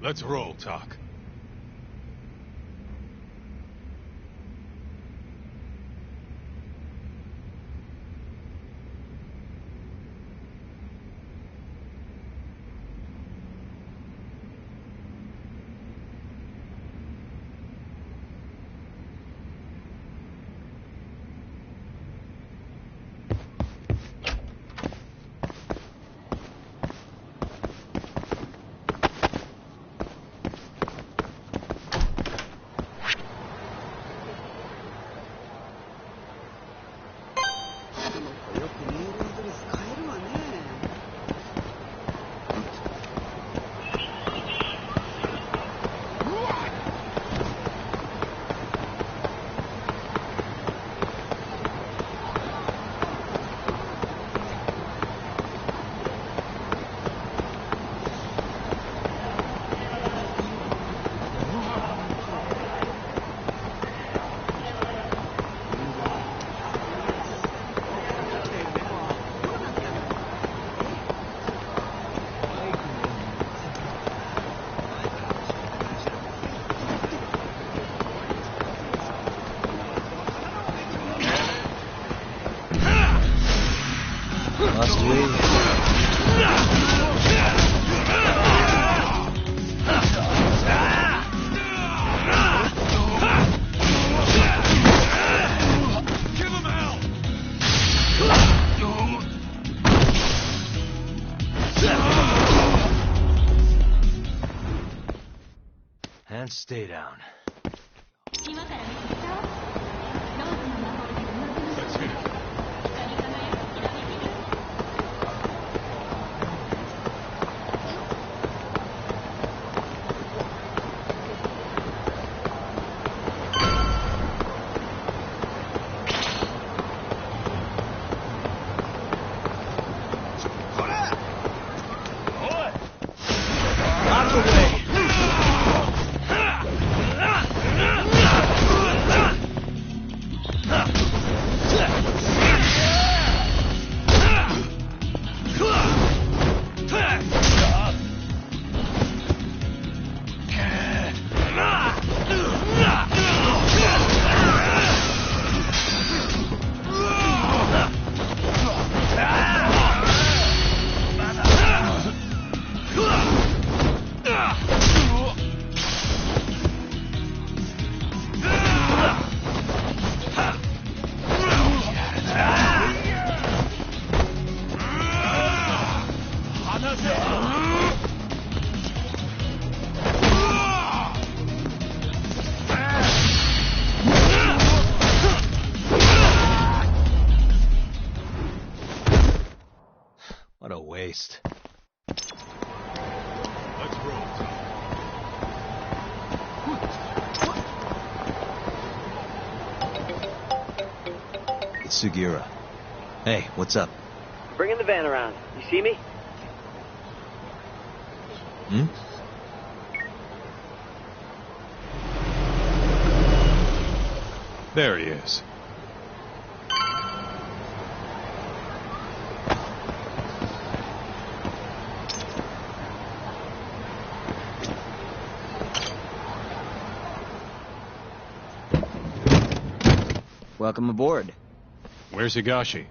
Let's roll, Talk. And stay down. Let's hit it. What a waste. Let's roll, Talk. It's Sugira. Hey, what's up? Bringing the van around. You see me? Hmm? There he is. Welcome aboard. Where's Higashi?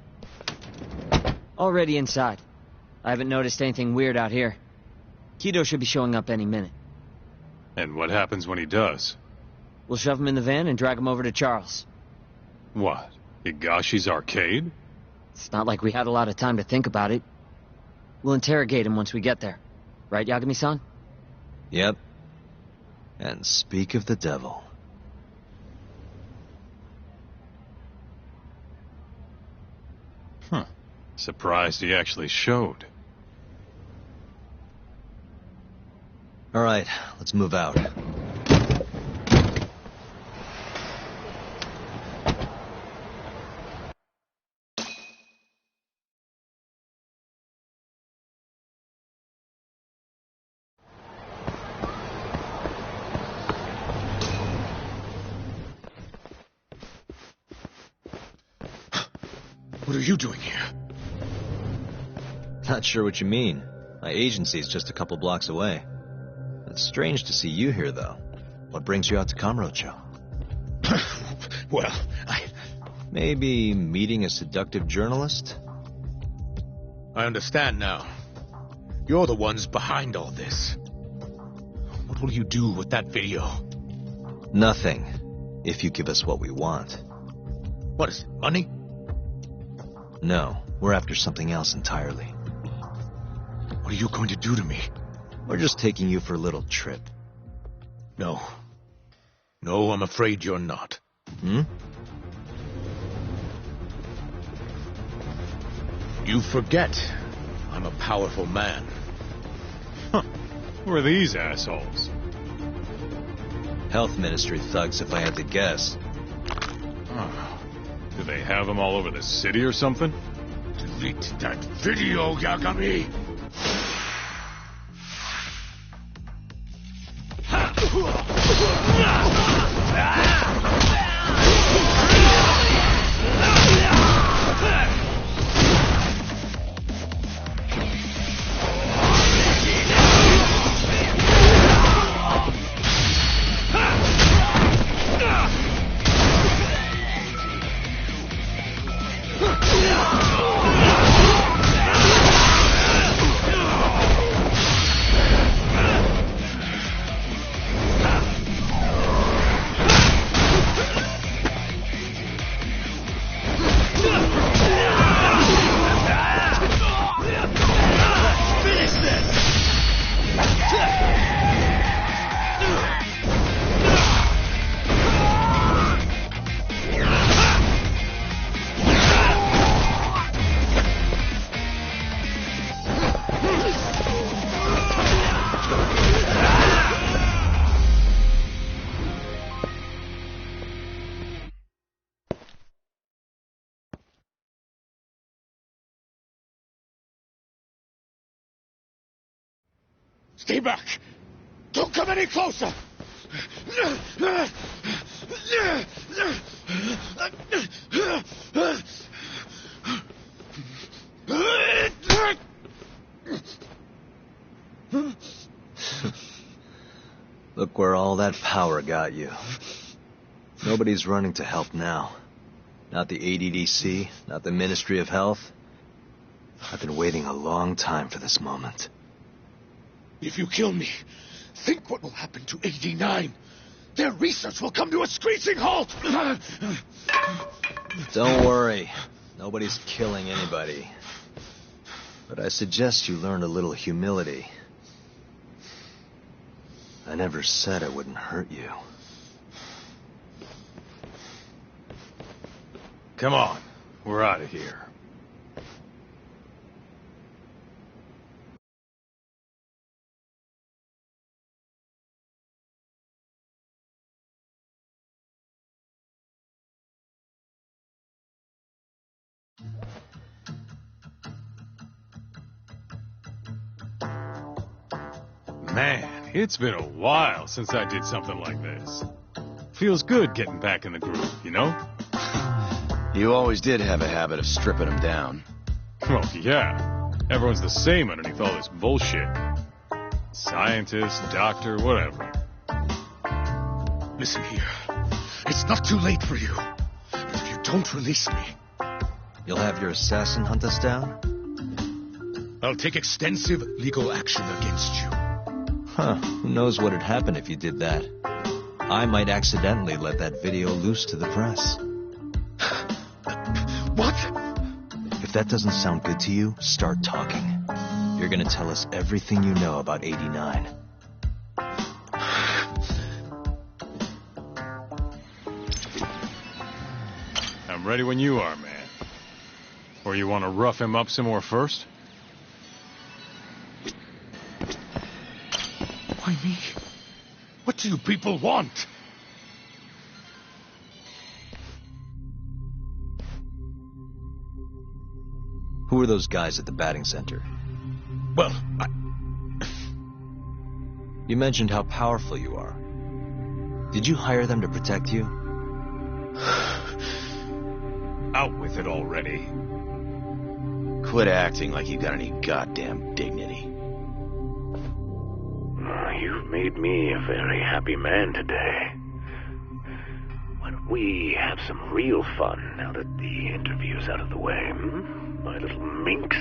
Already inside. I haven't noticed anything weird out here. Kido should be showing up any minute. And what happens when he does? We'll shove him in the van and drag him over to Charles. What? Higashi's arcade? It's not like we had a lot of time to think about it. We'll interrogate him once we get there. Right, Yagami-san? Yep. And speak of the devil. Huh. Surprised he actually showed. All right, let's move out. What are you doing here? Not sure what you mean. My agency's just a couple blocks away. It's strange to see you here, though. What brings you out to Kamurocho? Well, Maybe meeting a seductive journalist? I understand now. You're the ones behind all this. What will you do with that video? Nothing, if you give us what we want. What is it, money? No, we're after something else entirely. What are you going to do to me? We're just taking you for a little trip. No. No, I'm afraid you're not. Hmm? You forget. I'm a powerful man. Huh. Who are these assholes? Health Ministry thugs, if I had to guess. Oh. Do they have them all over the city or something? Delete that video, Yagami! Stay back! Don't come any closer! Look where all that power got you. Nobody's running to help now. Not the ADDC, not the Ministry of Health. I've been waiting a long time for this moment. If you kill me, think what will happen to 89. Their research will come to a screeching halt! Don't worry. Nobody's killing anybody. But I suggest you learn a little humility. I never said I wouldn't hurt you. Come on, we're out of here. Man, it's been a while since I did something like this. Feels good getting back in the groove, you know? You always did have a habit of stripping them down. Well, yeah. Everyone's the same underneath all this bullshit. Scientist, doctor, whatever. Listen here. It's not too late for you. But if you don't release me, You'll have your assassin hunt us down? I'll take extensive legal action against you. Huh, who knows what'd happen if you did that. I might accidentally let that video loose to the press. What? If that doesn't sound good to you, start talking. You're gonna tell us everything you know about 89. I'm ready when you are, man. Or you want to rough him up some more first? Why me? What do you people want? Who are those guys at the batting center? Well, You mentioned how powerful you are. Did you hire them to protect you? Out with it already. Quit acting like you got any goddamn dignity. You've made me a very happy man today. Why don't we have some real fun now that the interview's out of the way, my little minx?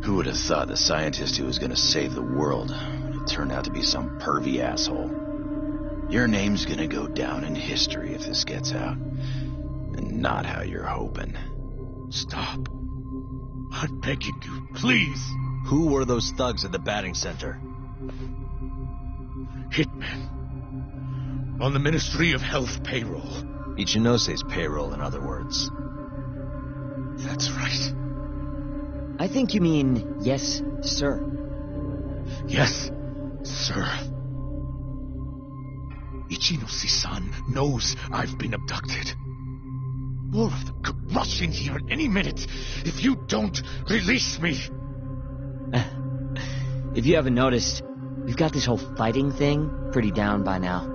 Who would have thought the scientist who was gonna save the world would turn out to be some pervy asshole? Your name's gonna go down in history if this gets out. And not how you're hoping. Stop. I'm begging you, please. Who were those thugs at the batting center? Hitmen. On the Ministry of Health payroll. Ichinose's payroll, in other words. That's right. I think you mean, yes, sir. Yes, sir. Ichinose-san knows I've been abducted. More of them could rush in here at any minute if you don't release me. If you haven't noticed, we've got this whole fighting thing pretty down by now.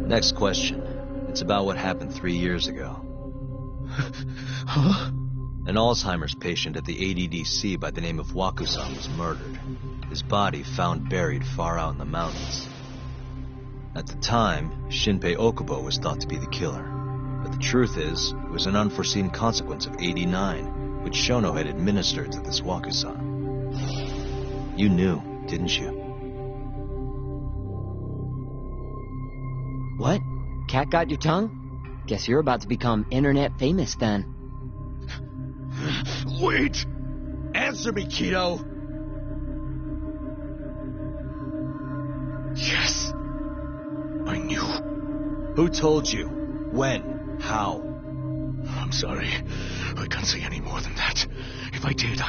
Next question. It's about what happened 3 years ago. Huh? An Alzheimer's patient at the ADDC by the name of Waku-san was murdered. His body found buried far out in the mountains. At the time, Shinpei Okubo was thought to be the killer. But the truth is, it was an unforeseen consequence of 89, which Shono had administered to this Waku-san. You knew, didn't you? What? Cat got your tongue? Guess you're about to become internet famous then. Wait! Answer me, Kido! Yes. I knew. Who told you? When? How? I'm sorry. I can't say any more than that. If I did,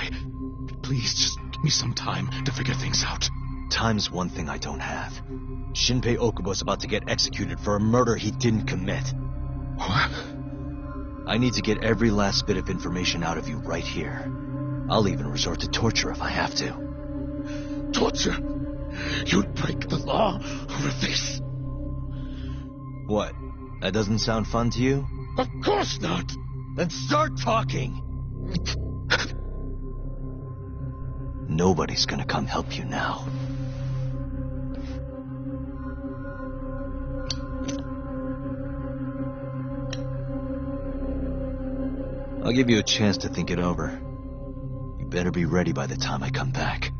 Please, just give me some time to figure things out. Time's one thing I don't have. Shinpei Okubo's about to get executed for a murder he didn't commit. What? I need to get every last bit of information out of you right here. I'll even resort to torture if I have to. Torture? You'd break the law over this? What? That doesn't sound fun to you? Of course not! Then start talking! Nobody's gonna come help you now. I'll give you a chance to think it over. You better be ready by the time I come back.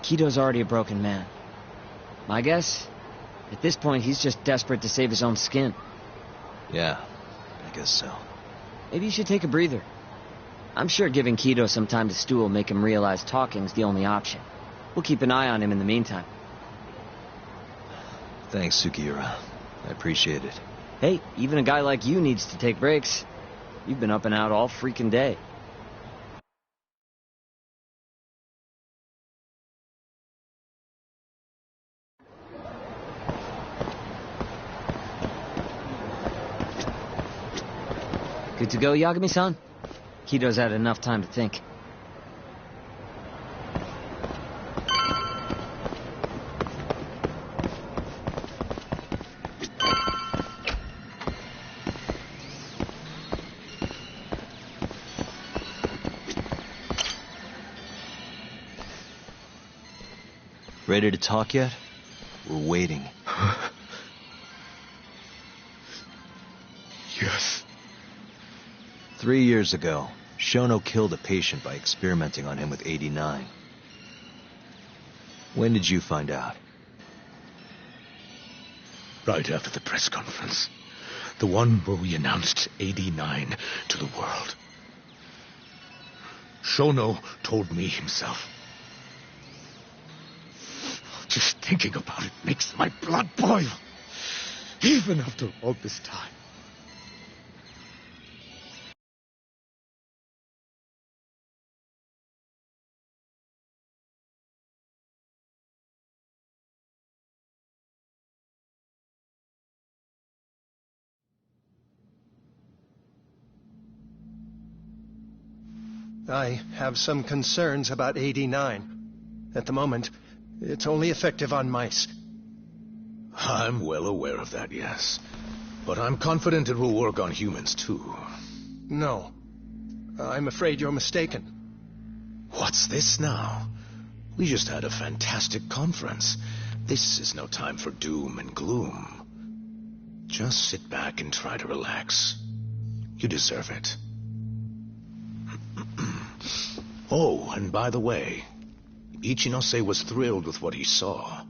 Kido's already a broken man. My guess? At this point, he's just desperate to save his own skin. Yeah, I guess so. Maybe you should take a breather. I'm sure giving Kido some time to stew will make him realize talking's the only option. We'll keep an eye on him in the meantime. Thanks, Sugiura. I appreciate it. Hey, even a guy like you needs to take breaks. You've been up and out all freaking day. Good to go, Yagami-san? Kido's had enough time to think. Ready to talk yet? We're waiting. Yes. 3 years ago, Shono killed a patient by experimenting on him with 89. When did you find out? Right after the press conference. The one where we announced 89 to the world. Shono told me himself. Just thinking about it makes my blood boil. Even after all this time. I have some concerns about 89. At the moment, it's only effective on mice. I'm well aware of that, yes. But I'm confident it will work on humans, too. No. I'm afraid you're mistaken. What's this now? We just had a fantastic conference. This is no time for doom and gloom. Just sit back and try to relax. You deserve it. Oh, and by the way, Ichinose was thrilled with what he saw.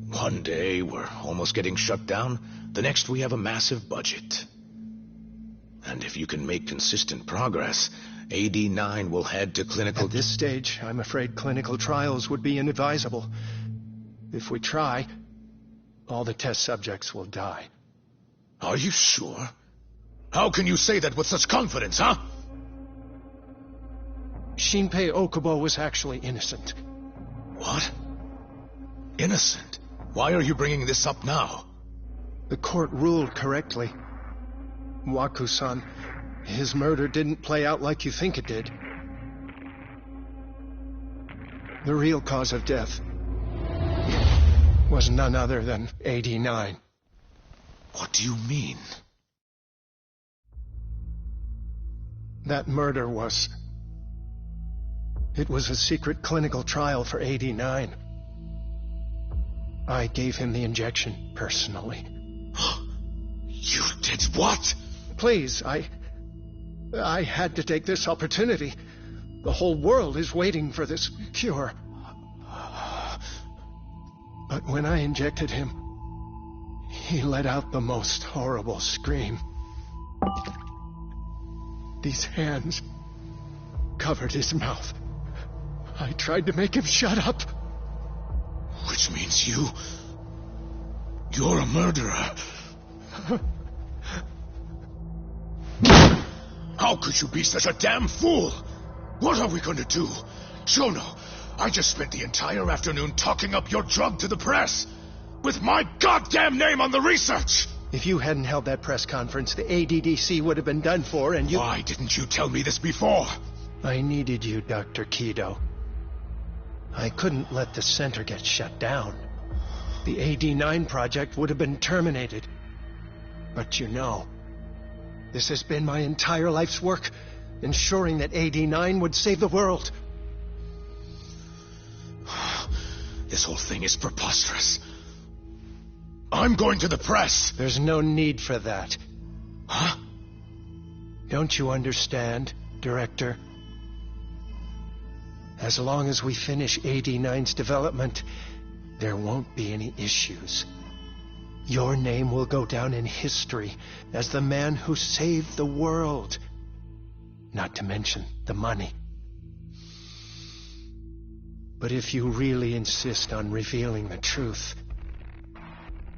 One day we're almost getting shut down, the next we have a massive budget. And if you can make consistent progress, AD9 will head to clinical... At this stage, I'm afraid clinical trials would be inadvisable. If we try, all the test subjects will die. Are you sure? How can you say that with such confidence, huh? Shinpei Okubo was actually innocent. What? Innocent? Why are you bringing this up now? The court ruled correctly. Waku-san, his murder didn't play out like you think it did. The real cause of death was none other than 89. What do you mean? That murder was... It was a secret clinical trial for 89. I gave him the injection, personally. You did what? Please, I had to take this opportunity. The whole world is waiting for this cure. But when I injected him, he let out the most horrible scream. These hands covered his mouth. I tried to make him shut up. Which means you're a murderer. How could you be such a damn fool? What are we going to do? Shono, I just spent the entire afternoon talking up your drug to the press. With my goddamn name on the research! If you hadn't held that press conference, the ADDC would have been done for, and you... Why didn't you tell me this before? I needed you, Dr. Kido. I couldn't let the center get shut down. The AD9 project would have been terminated. But you know, this has been my entire life's work, ensuring that AD9 would save the world. This whole thing is preposterous. I'm going to the press. There's no need for that. Huh? Don't you understand, Director? As long as we finish AD9's development, there won't be any issues. Your name will go down in history as the man who saved the world. Not to mention the money. But if you really insist on revealing the truth,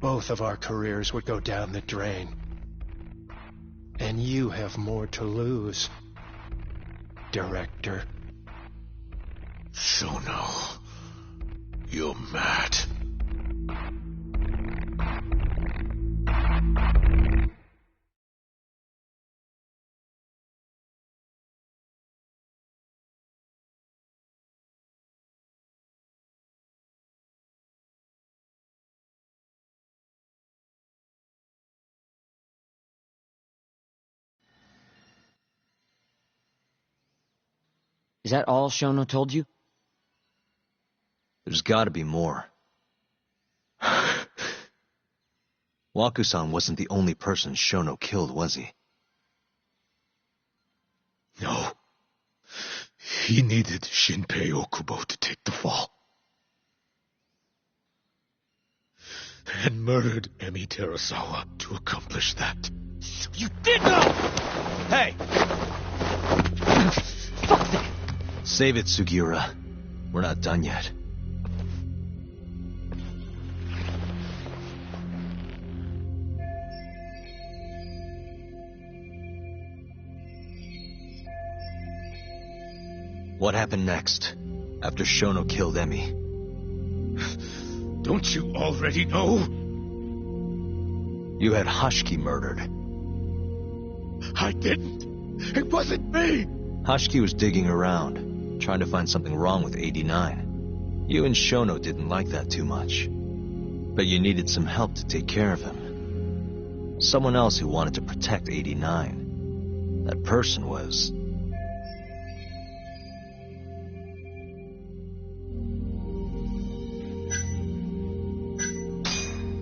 both of our careers would go down the drain. And you have more to lose, Director. Shono, you're mad. Is that all Shono told you? There's gotta be more. Waku-san wasn't the only person Shono killed, was he? No. He needed Shinpei Okubo to take the fall. And murdered Emi Terasawa to accomplish that. You did know! Hey! Fuck that! Save it, Sugiura. We're not done yet. What happened next, after Shono killed Emi? Don't you already know? You had Hashiki murdered. I didn't. It wasn't me. Hashiki was digging around, trying to find something wrong with 89. You and Shono didn't like that too much. But you needed some help to take care of him. Someone else who wanted to protect 89. That person was...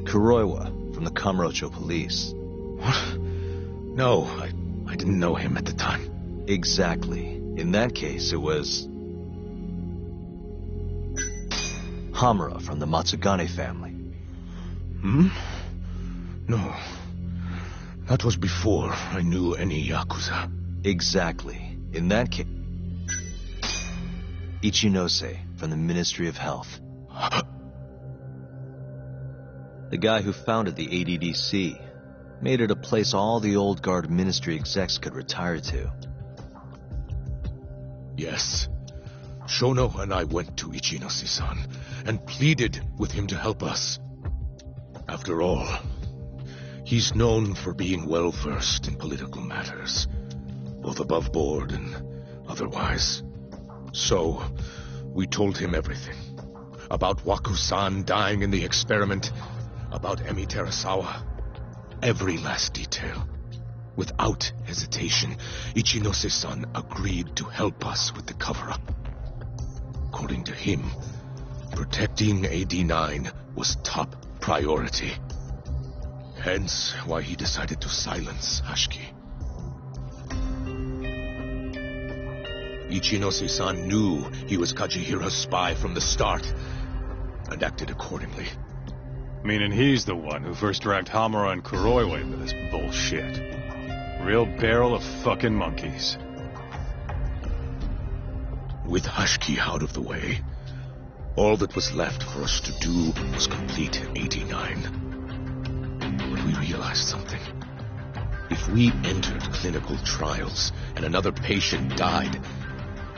Kuroiwa from the Kamurocho police. What? No, I didn't know him at the time. Exactly. In that case, it was... Hamura from the Matsugane family. Hmm? No. That was before I knew any Yakuza. Exactly. In that case... Ichinose from the Ministry of Health. The guy who founded the ADDC made it a place all the old guard ministry execs could retire to. Yes. Shono and I went to Ichinose-san and pleaded with him to help us. After all, he's known for being well-versed in political matters, both above board and otherwise. So, we told him everything. About Waku-san dying in the experiment, about Emi Terasawa. Every last detail. Without hesitation, Ichinose-san agreed to help us with the cover-up. According to him, protecting AD9 was top priority. Hence why he decided to silence Hashiki. Ichinose-san knew he was Kajihira's spy from the start, and acted accordingly. Meaning he's the one who first dragged Hamura and Kuroiwa into this bullshit. Real barrel of fucking monkeys. With Hashiki out of the way, all that was left for us to do was complete 89. But we realized something. If we entered clinical trials and another patient died,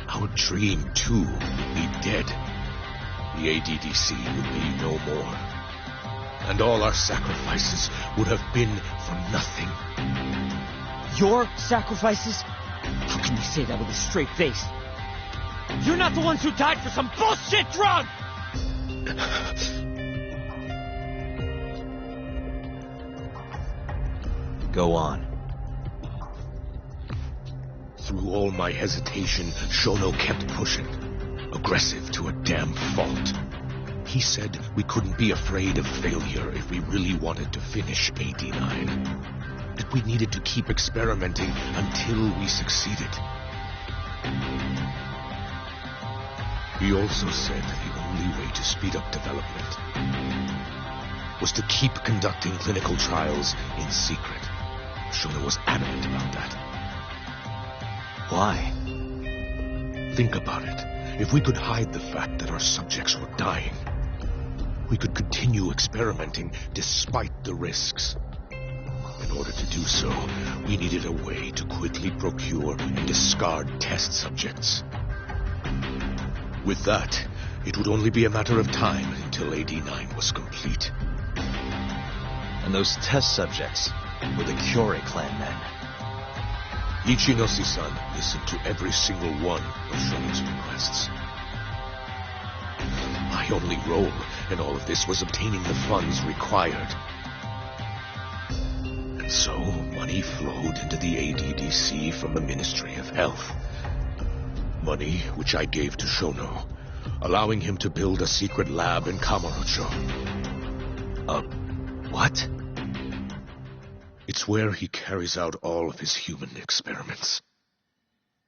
our dream too would be dead. The ADDC would be no more. And all our sacrifices would have been for nothing. Your sacrifices? How can you say that with a straight face? You're not the ones who died for some bullshit drug! Go on. Through all my hesitation, Shono kept pushing. Aggressive to a damn fault. He said we couldn't be afraid of failure if we really wanted to finish 89. That we needed to keep experimenting until we succeeded. He also said the only way to speed up development was to keep conducting clinical trials in secret. Shono was adamant about that. Why? Think about it. If we could hide the fact that our subjects were dying, we could continue experimenting despite the risks. In order to do so, we needed a way to quickly procure and discard test subjects. With that, it would only be a matter of time until AD9 was complete. And those test subjects were the Kyorei clan men. Ichinose-san listened to every single one of Shono's requests. My only role in all of this was obtaining the funds required. And so, money flowed into the ADDC from the Ministry of Health. Money which I gave to Shono, allowing him to build a secret lab in Kamurocho. What? It's where he carries out all of his human experiments.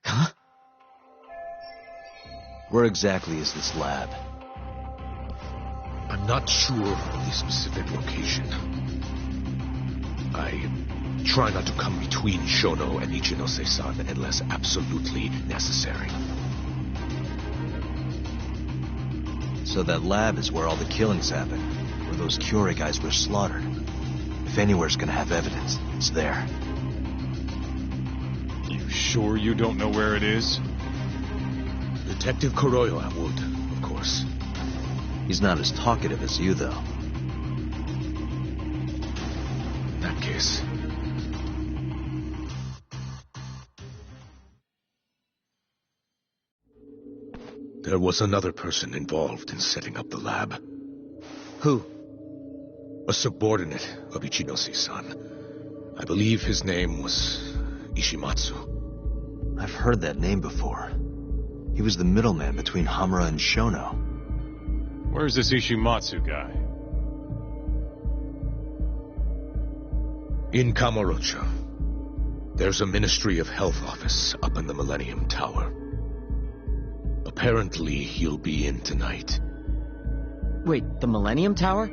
Huh? Where exactly is this lab? I'm not sure of the specific location. I try not to come between Shono and Ichinose-san unless absolutely necessary. So that lab is where all the killings happened, where those Kyorei guys were slaughtered. If anywhere's gonna have evidence, it's there. You sure you don't know where it is? Detective Kuroiwa would, of course. He's not as talkative as you, though. In that case... There was another person involved in setting up the lab. Who? A subordinate of Ichinose-san. I believe his name was Ishimatsu. I've heard that name before. He was the middleman between Hamura and Shono. Where's this Ishimatsu guy? In Kamurocho. There's a Ministry of Health office up in the Millennium Tower. Apparently, he'll be in tonight. Wait, the Millennium Tower?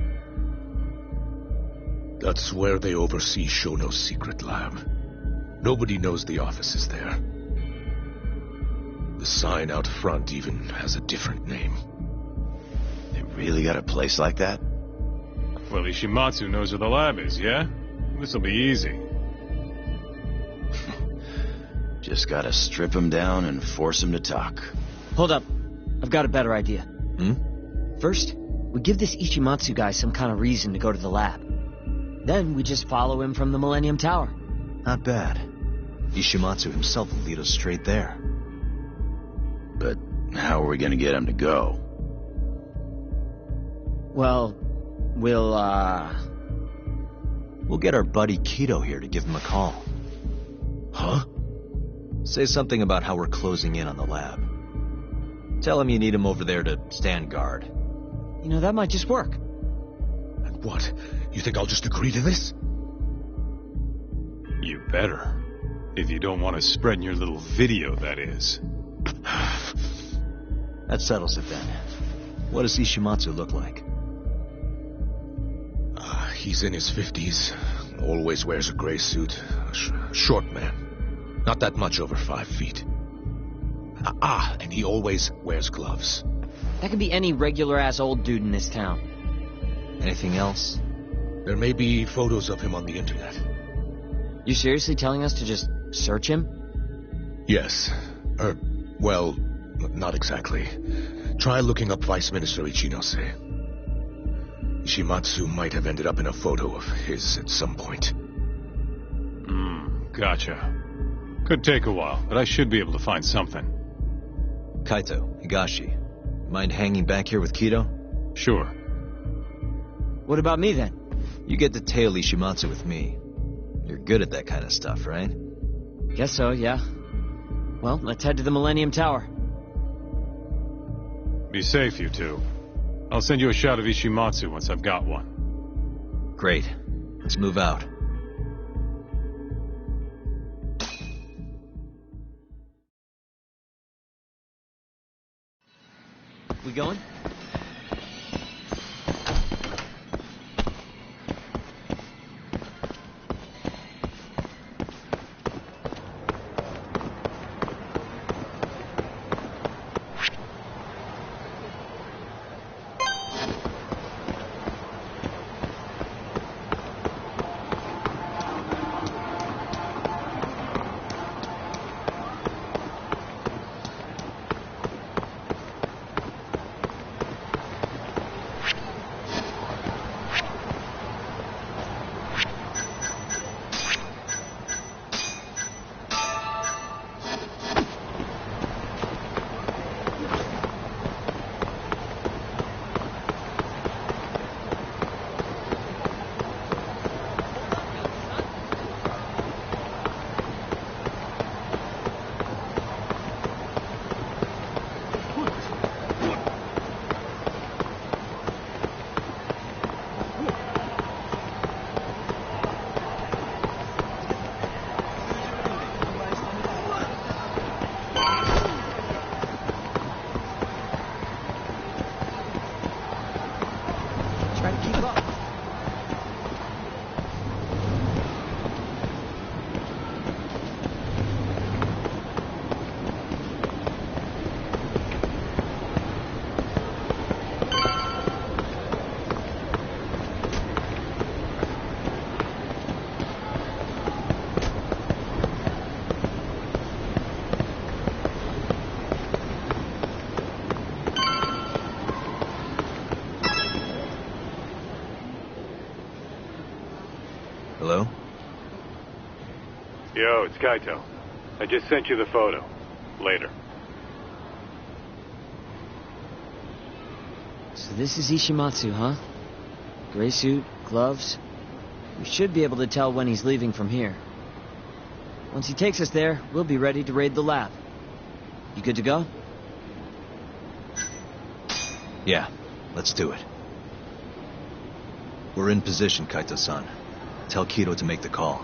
That's where they oversee Shono's secret lab. Nobody knows the office is there. The sign out front even has a different name. They really got a place like that? Well, Ishimatsu knows where the lab is, yeah? This'll be easy. Just gotta strip him down and force him to talk. Hold up. I've got a better idea. Hmm? First, we give this Ishimatsu guy some kind of reason to go to the lab. Then we just follow him from the Millennium Tower. Not bad. Ishimatsu himself will lead us straight there. But how are we gonna get him to go? Well, We'll get our buddy Kido here to give him a call. Huh? Say something about how we're closing in on the lab. Tell him you need him over there to stand guard. You know, that might just work. And what? You think I'll just agree to this? You better. If you don't want to spread in your little video, that is. That settles it then. What does Ishimatsu look like? He's in his 50s. Always wears a gray suit. Short man. Not that much over 5 feet. And he always wears gloves. That could be any regular-ass old dude in this town. Anything else? There may be photos of him on the internet. You seriously telling us to just search him? Yes. Well, not exactly. Try looking up Vice Minister Ichinose. Ishimatsu might have ended up in a photo of his at some point. Gotcha. Could take a while, but I should be able to find something. Kaito, Higashi, mind hanging back here with Kido? Sure. What about me, then? You get to tail Ishimatsu with me. You're good at that kind of stuff, right? Guess so, yeah. Well, let's head to the Millennium Tower. Be safe, you two. I'll send you a shot of Ishimatsu once I've got one. Great. Let's move out. We going? Try to keep up. Hello? Yo, it's Kaito. I just sent you the photo. Later. So this is Ishimatsu, huh? Gray suit, gloves. We should be able to tell when he's leaving from here. Once he takes us there, we'll be ready to raid the lab. You good to go? Yeah, let's do it. We're in position, Kaito-san. Tell Kido to make the call.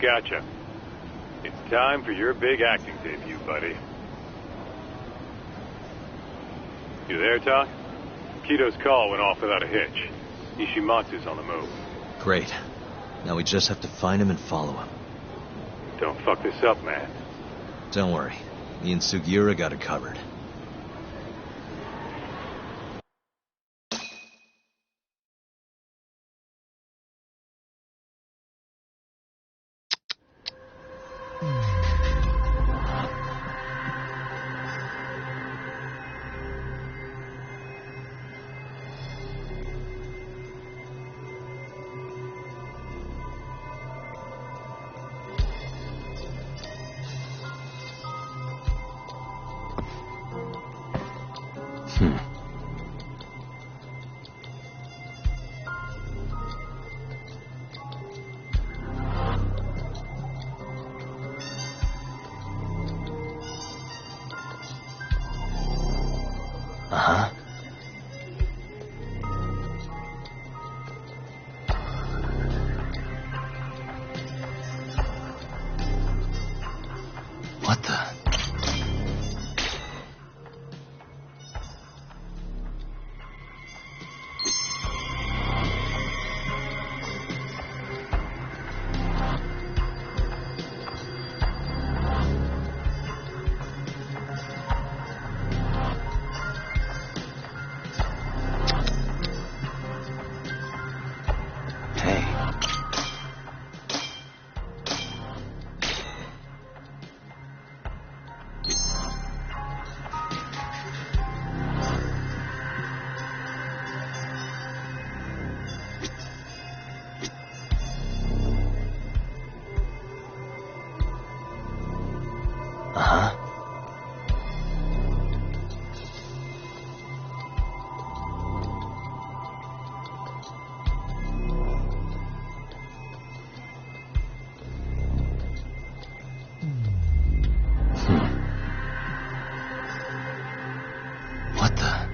Gotcha. It's time for your big acting debut, buddy. You there, Todd? Kido's call went off without a hitch. Ishimatsu's on the move. Great. Now we just have to find him and follow him. Don't fuck this up, man. Don't worry. Me and Sugiura got it covered. Uh-huh. What the? Uh-huh. What the?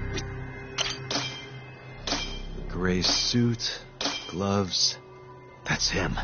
Gray suit, gloves. That's him.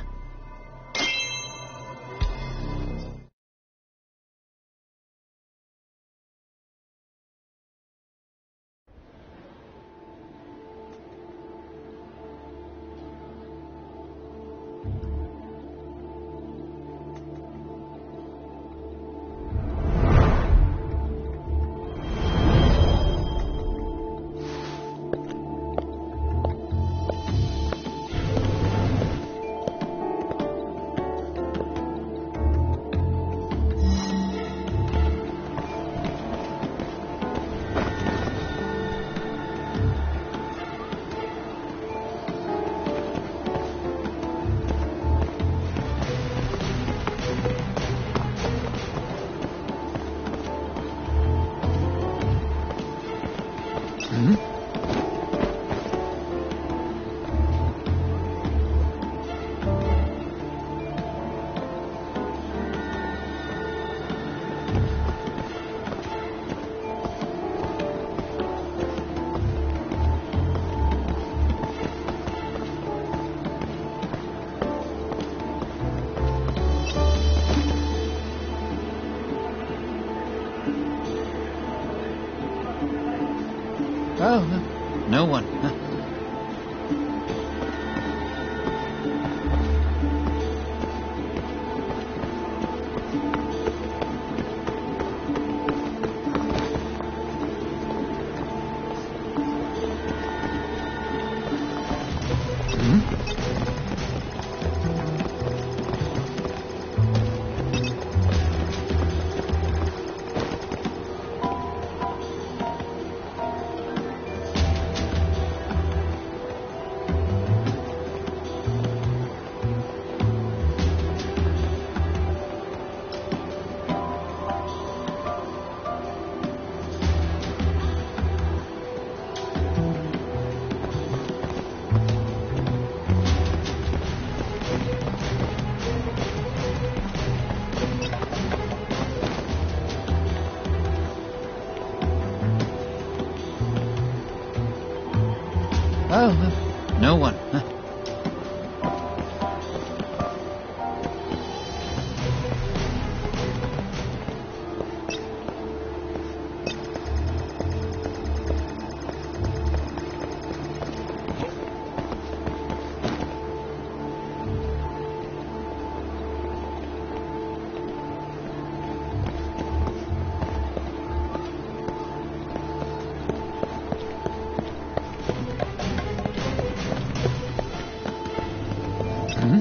Hmm?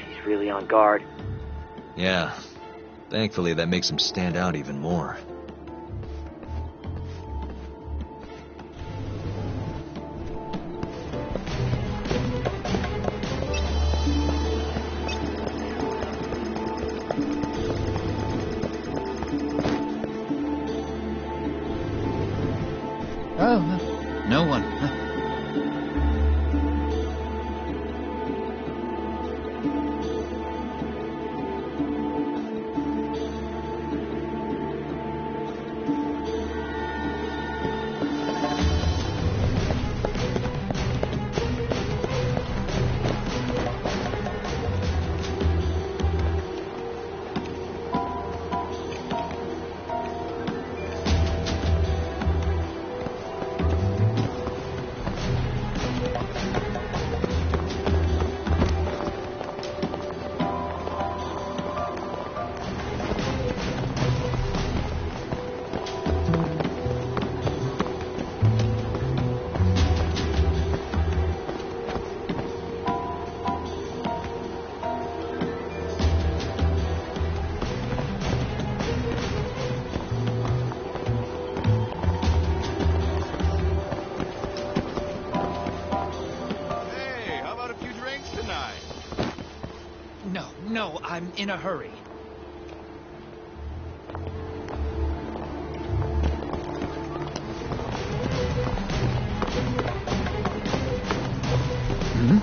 He's really on guard. Yeah. Thankfully, that makes him stand out even more. Oh, no one. Hey, how about a few drinks tonight? No, I'm in a hurry. Hmm?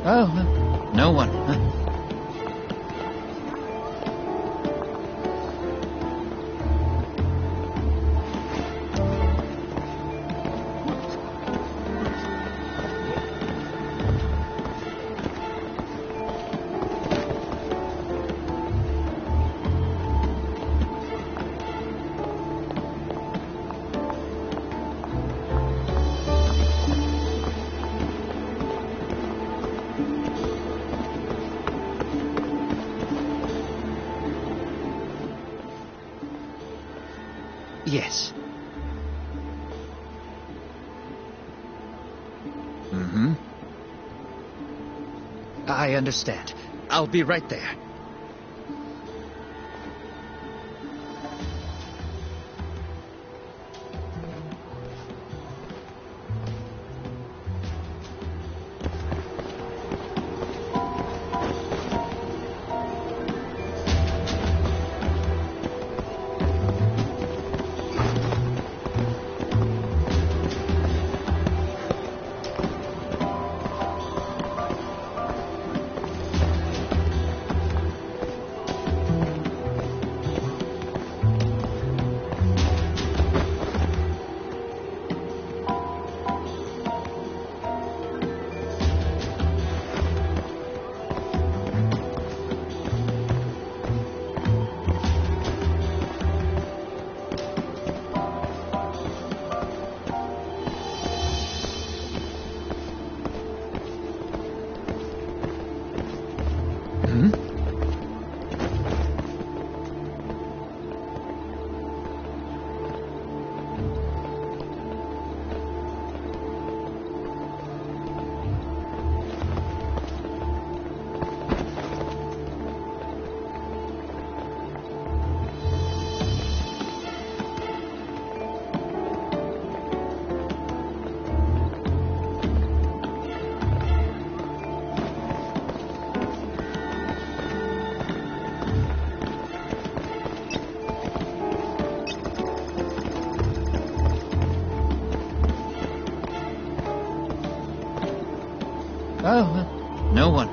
Oh, no one. Yes. Mm-hmm. I understand. I'll be right there. Oh, no one.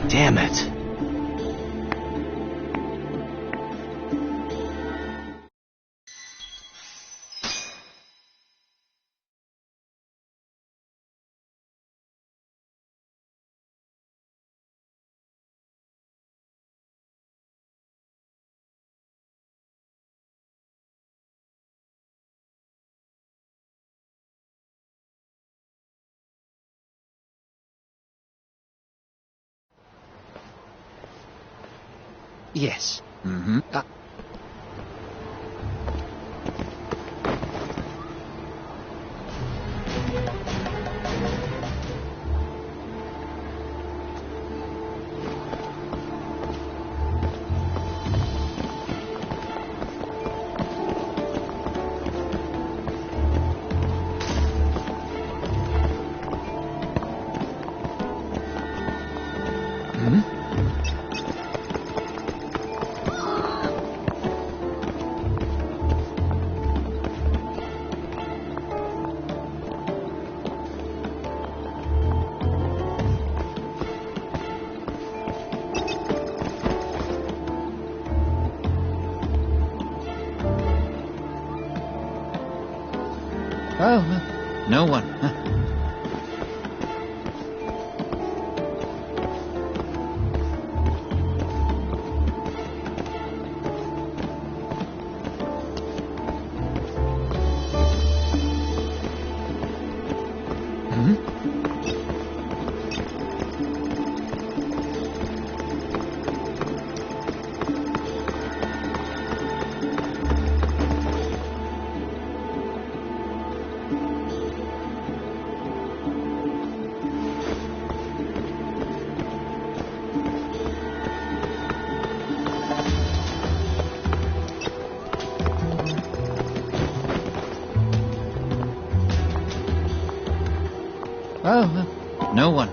Damn it. Yes. Mm-hmm. Oh, no one. Oh, no one.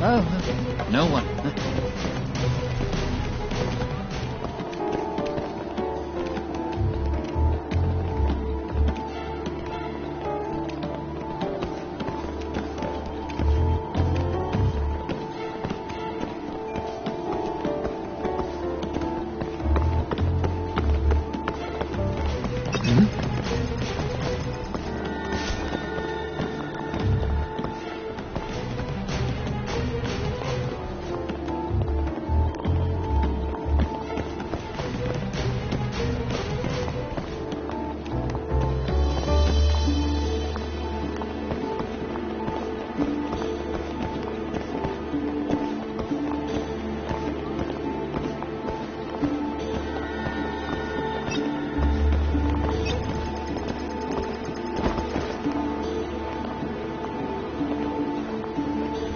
Oh, no one.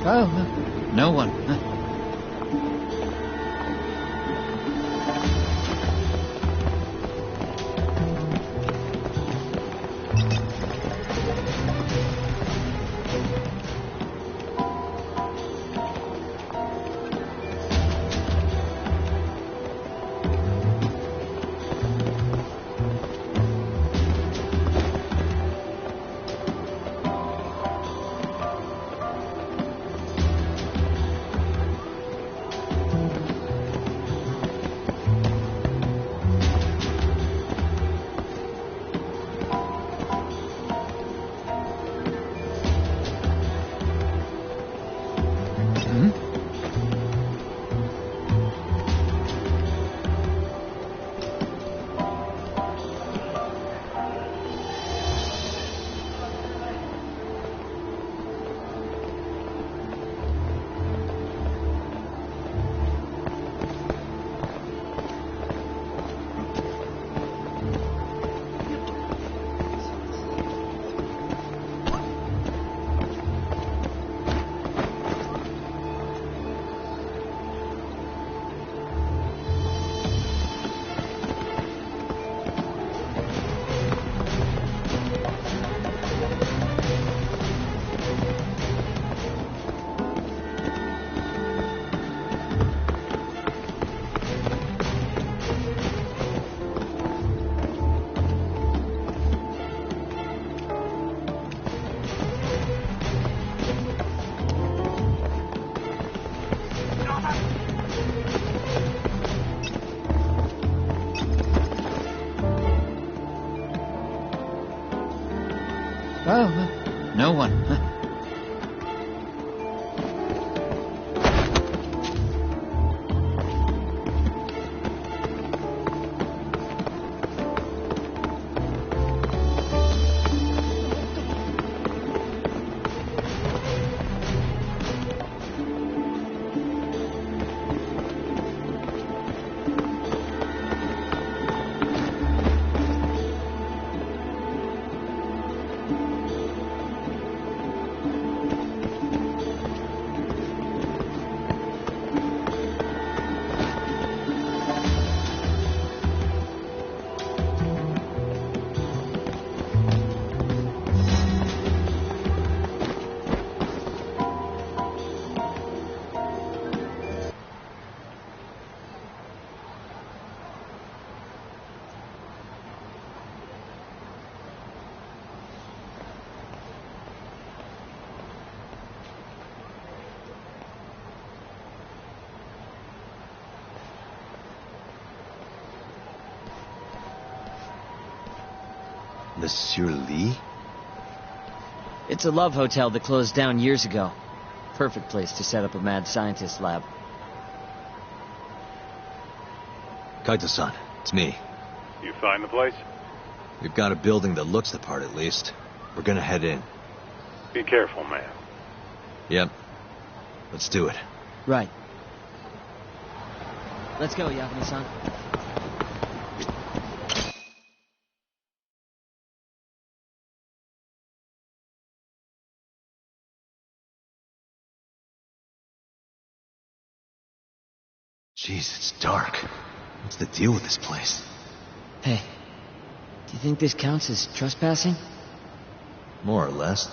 Oh, no one. Oh, no one. Monsieur Lee? It's a love hotel that closed down years ago. Perfect place to set up a mad scientist lab. Kaito-san, it's me. You find the place? We've got a building that looks the part at least. We're gonna head in. Be careful, man. Yep. Let's do it. Right. Let's go, Yagami-san. Jeez, it's dark. What's the deal with this place? Hey, do you think this counts as trespassing? More or less.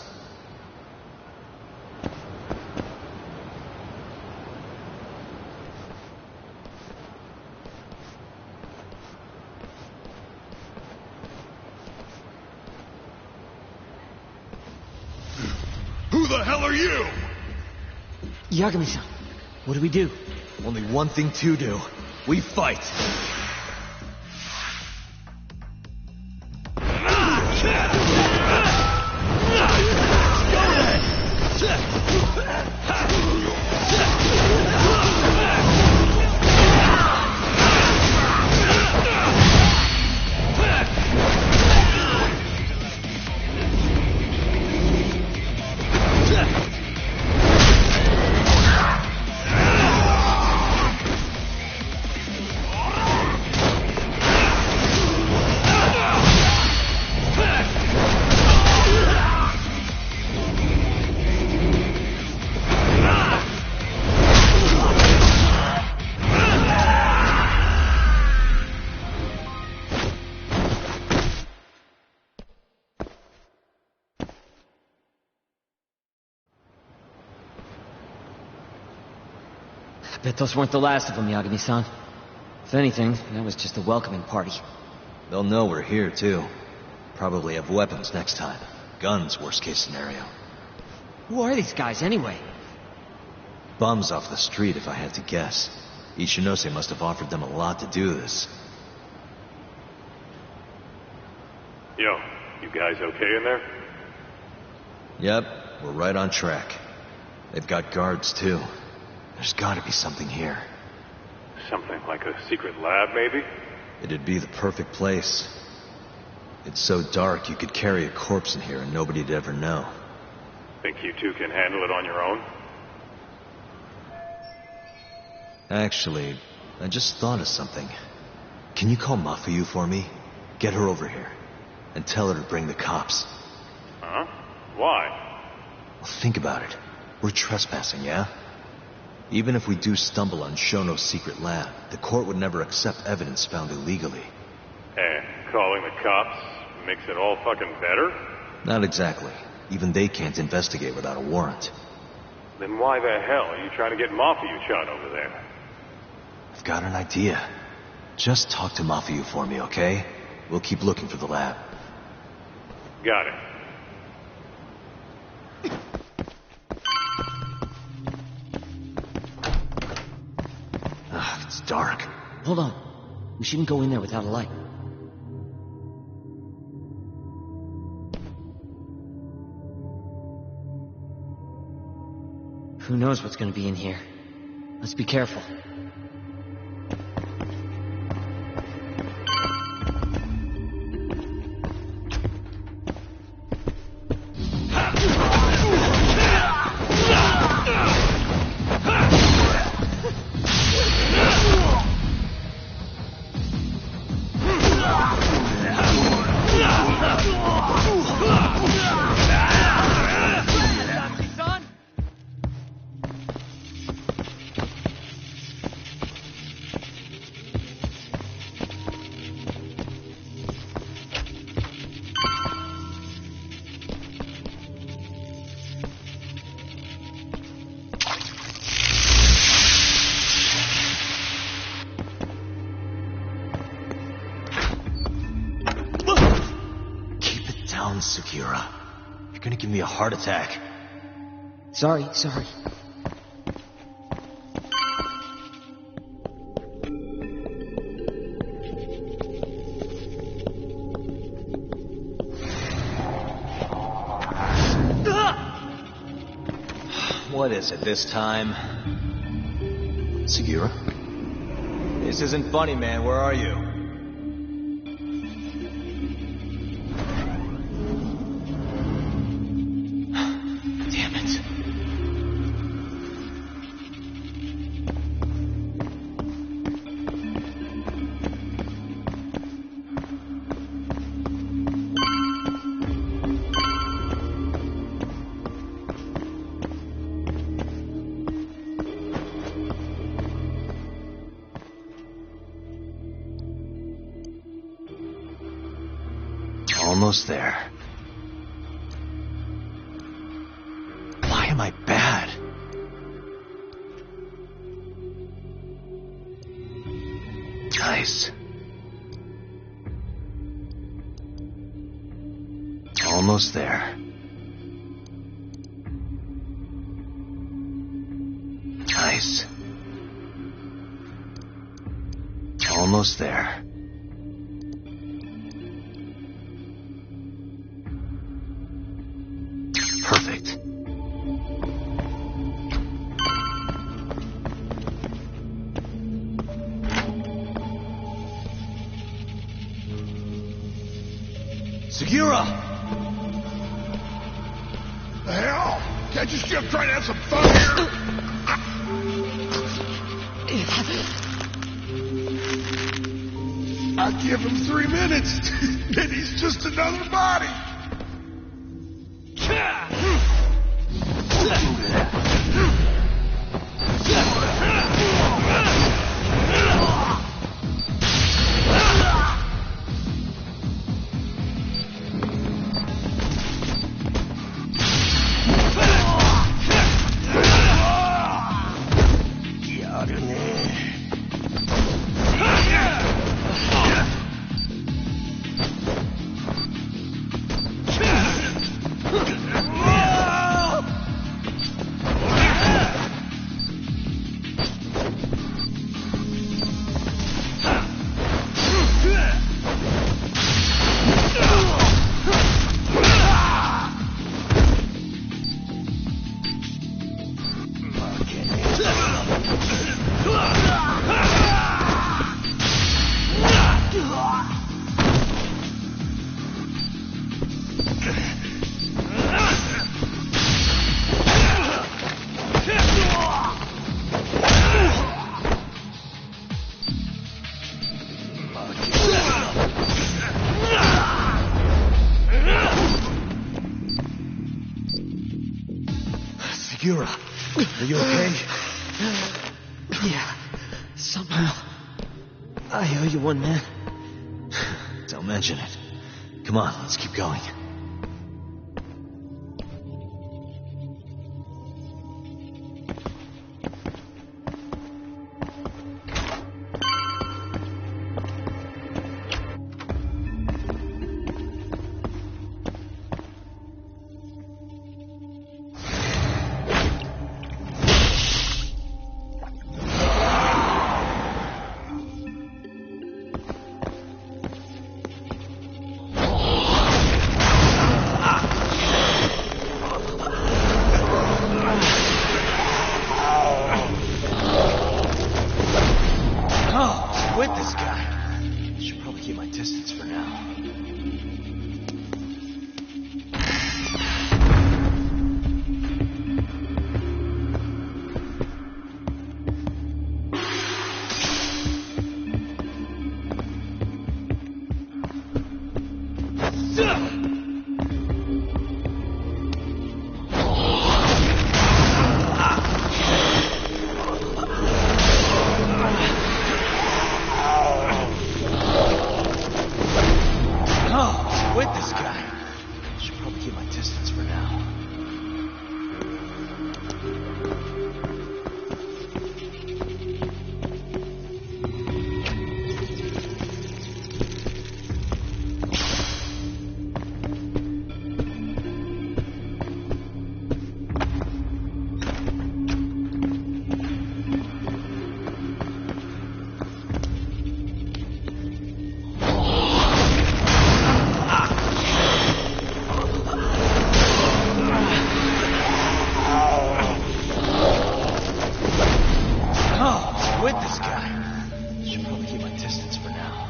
Who the hell are you? Yagami-san, what do we do? Only one thing to do. We fight. Bet those weren't the last of them, Yagami-san. If anything, that was just a welcoming party. They'll know we're here, too. Probably have weapons next time. Guns, worst case scenario. Who are these guys, anyway? Bums off the street, if I had to guess. Ichinose must have offered them a lot to do this. Yo, you guys okay in there? Yep, we're right on track. They've got guards, too. There's gotta be something here. Something like a secret lab, maybe? It'd be the perfect place. It's so dark you could carry a corpse in here and nobody'd ever know. Think you two can handle it on your own? Actually, I just thought of something. Can you call Mafuyu for me? Get her over here. And tell her to bring the cops. Huh? Why? Well, think about it. We're trespassing, yeah? Even if we do stumble on Shono's secret lab, the court would never accept evidence found illegally. And calling the cops makes it all fucking better? Not exactly. Even they can't investigate without a warrant. Then why the hell are you trying to get Mafuyu-chan over there? I've got an idea. Just talk to Mafuyu for me, okay? We'll keep looking for the lab. Got it. Ugh, it's dark. Hold on. We shouldn't go in there without a light. Who knows what's gonna be in here? Let's be careful. Sekira. You're gonna give me a heart attack. Sorry. What is it this time? Sekira? This isn't funny, man. Where are you? Almost there. Why am I bad? Nice. Almost there. Nice. Almost there. Perfect. Sekira! The hell? Can't you see I'm trying to have some fun here? I give him 3 minutes, and he's just another body. Segura, are you okay? Yeah, somehow. I owe you one, man. Don't mention it. Come on, let's keep going. With this guy. Should probably keep my distance for now. With this guy. Should probably keep my distance for now. With this guy. Should probably keep my distance for now.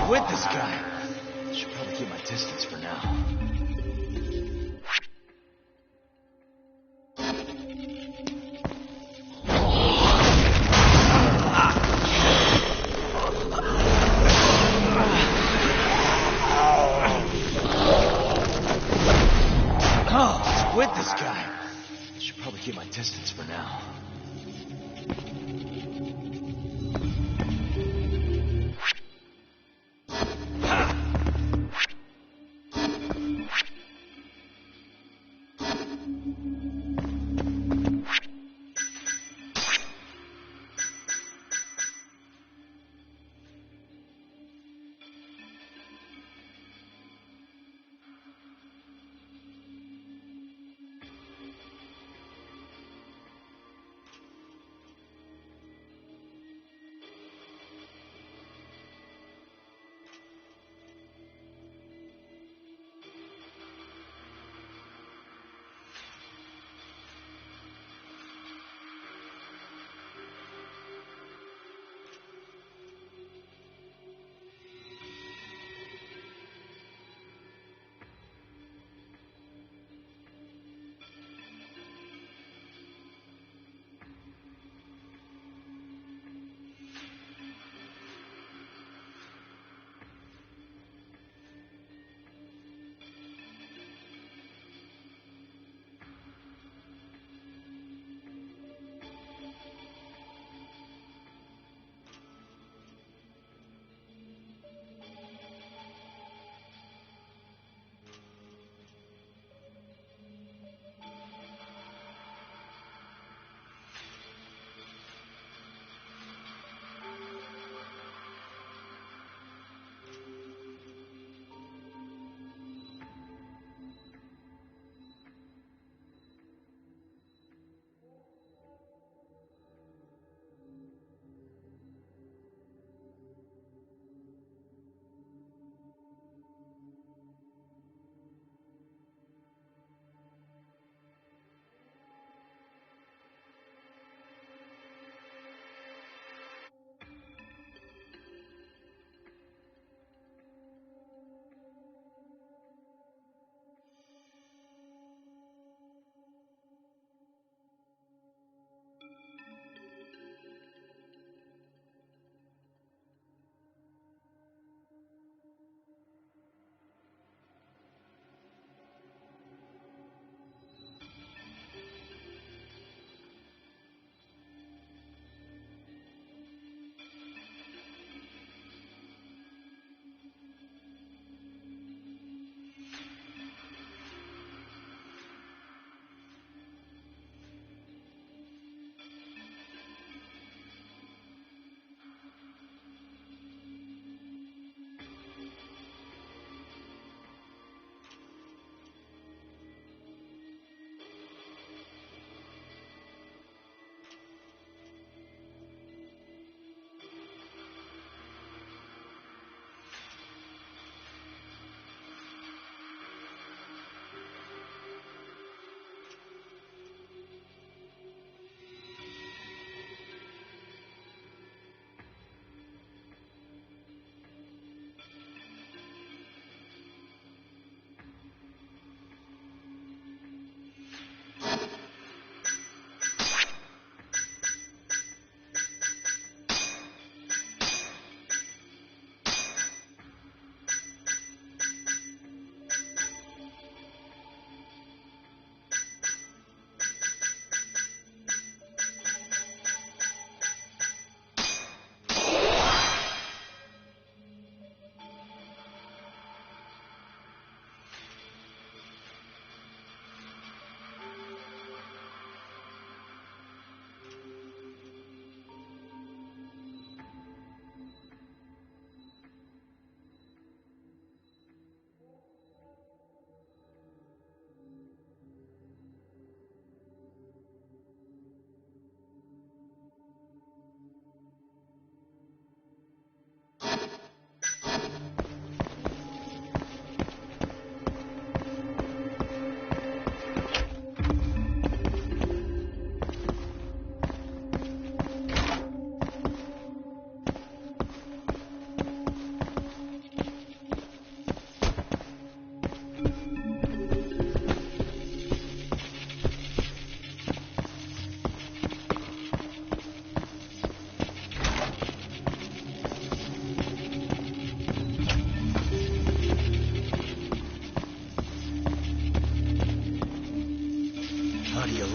With this guy. Should probably keep my distance for now. With this guy. Should probably keep my distance for now.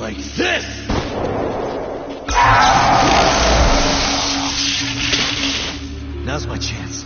like this! Now's my chance.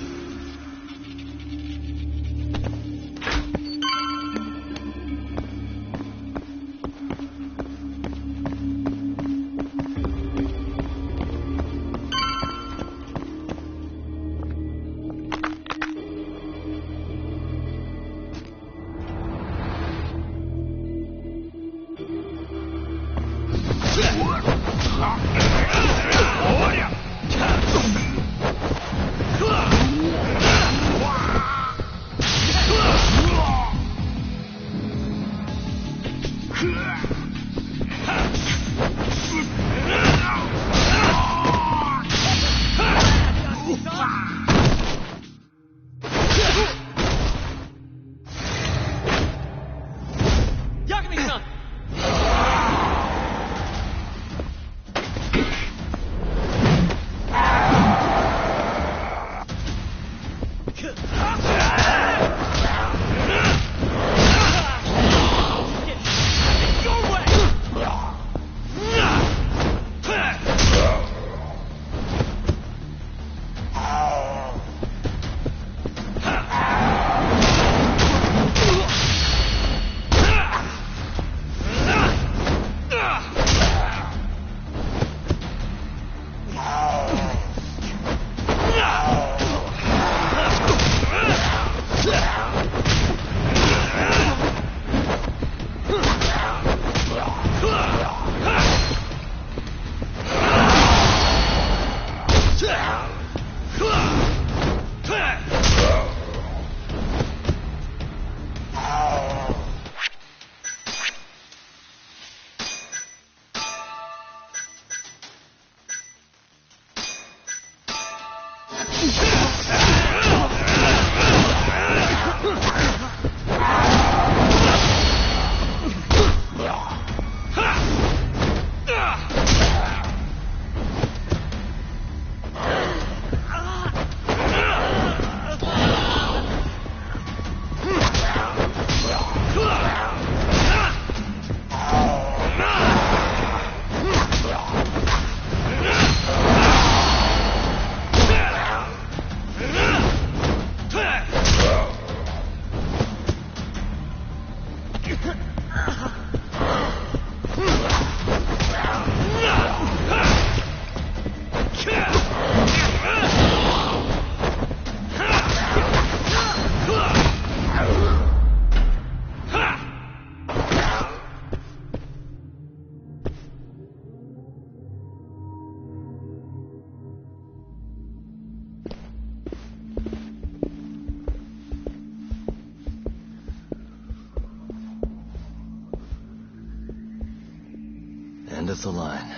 End of the line.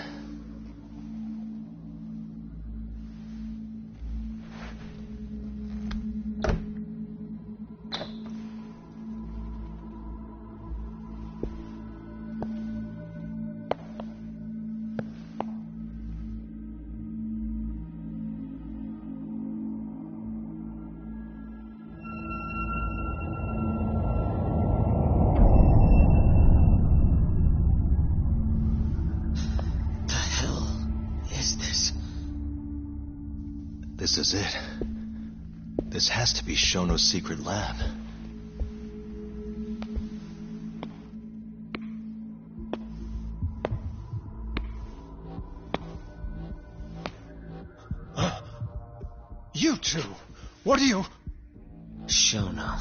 This is it. This has to be Shono's secret lab. You two! What are you... Shono.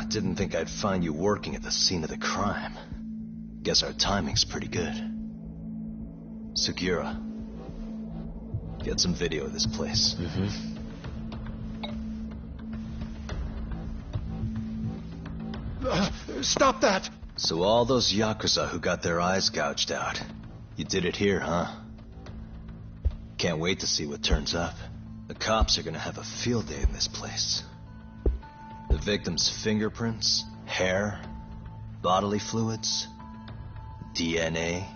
Didn't think I'd find you working at the scene of the crime. Guess our timing's pretty good. Segura. Get some video of this place. Stop that! So all those Yakuza who got their eyes gouged out, you did it here, huh? Can't wait to see what turns up. The cops are gonna have a field day in this place. The victim's fingerprints, hair, bodily fluids, DNA.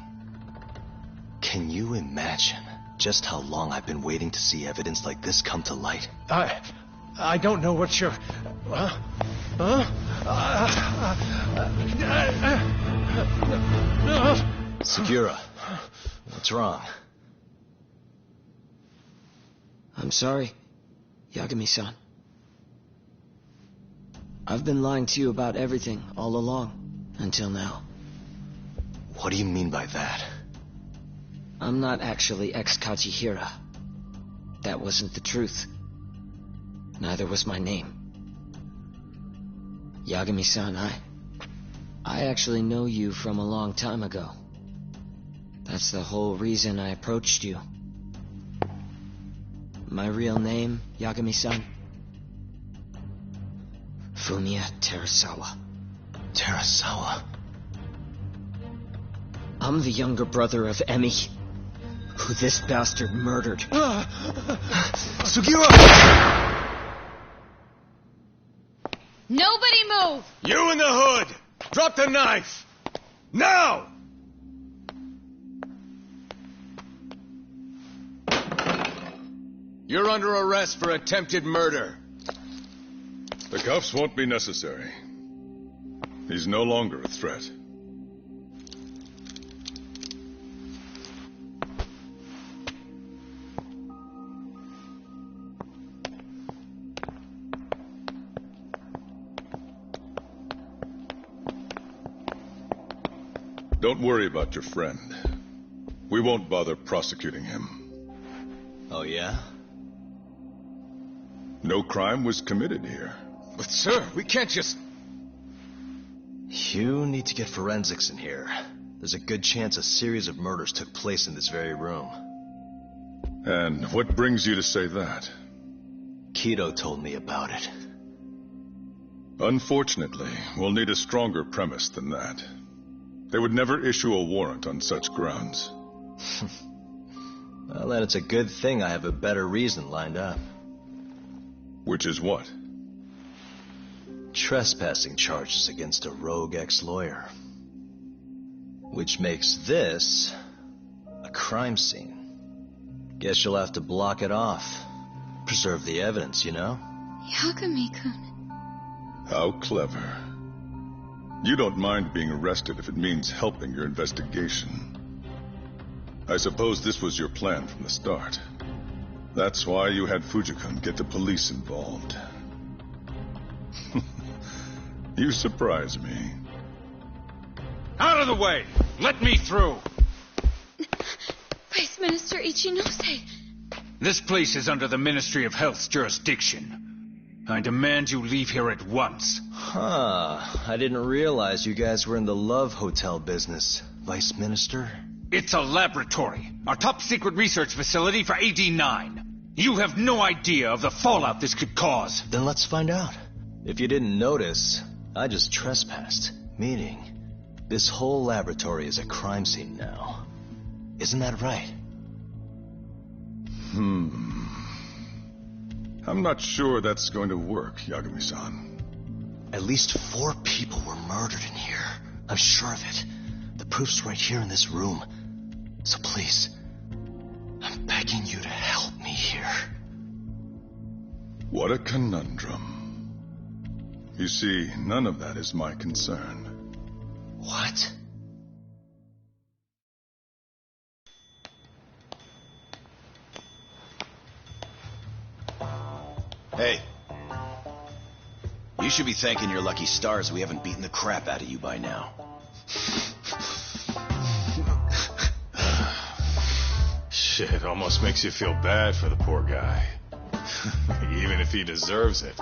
Can you imagine just how long I've been waiting to see evidence like this come to light? I don't know what you're... Segura, what's wrong? I'm sorry, Yagami-san. I've been lying to you about everything all along, until now. What do you mean by that? I'm not actually ex-Kajihira. That wasn't the truth. Neither was my name. Yagami-san, I actually know you from a long time ago. That's the whole reason I approached you. My real name, Yagami-san? Fumiya Terasawa. Terasawa? I'm the younger brother of Emi, who this bastard murdered. Segura! Nobody move! You in the hood! Drop the knife! Now! You're under arrest for attempted murder. The cuffs won't be necessary. He's no longer a threat. Don't worry about your friend. We won't bother prosecuting him. Oh, yeah? No crime was committed here. But sir, we can't just... You need to get forensics in here. There's a good chance a series of murders took place in this very room. And what brings you to say that? Kido told me about it. Unfortunately, we'll need a stronger premise than that. They would never issue a warrant on such grounds. Well, then it's a good thing I have a better reason lined up. Which is what? Trespassing charges against a rogue ex-lawyer. Which makes this a crime scene. Guess you'll have to block it off. Preserve the evidence, you know? Yagami-kun. How clever. You don't mind being arrested if it means helping your investigation. I suppose this was your plan from the start. That's why you had Fujikun get the police involved. You surprise me. Out of the way! Let me through! Vice Minister Ichinose. This place is under the Ministry of Health's jurisdiction. I demand you leave here at once. Huh. I didn't realize you guys were in the love hotel business, Vice Minister. It's a laboratory. Our top secret research facility for AD9. You have no idea of the fallout this could cause. Then let's find out. If you didn't notice, I just trespassed. Meaning, this whole laboratory is a crime scene now. Isn't that right? I'm not sure that's going to work, Yagami-san. At least 4 people were murdered in here. I'm sure of it. The proof's right here in this room. So please, I'm begging you to help me here. What a conundrum. You see, none of that is my concern. What? Hey. You should be thanking your lucky stars we haven't beaten the crap out of you by now. Shit, almost makes you feel bad for the poor guy. Even if he deserves it.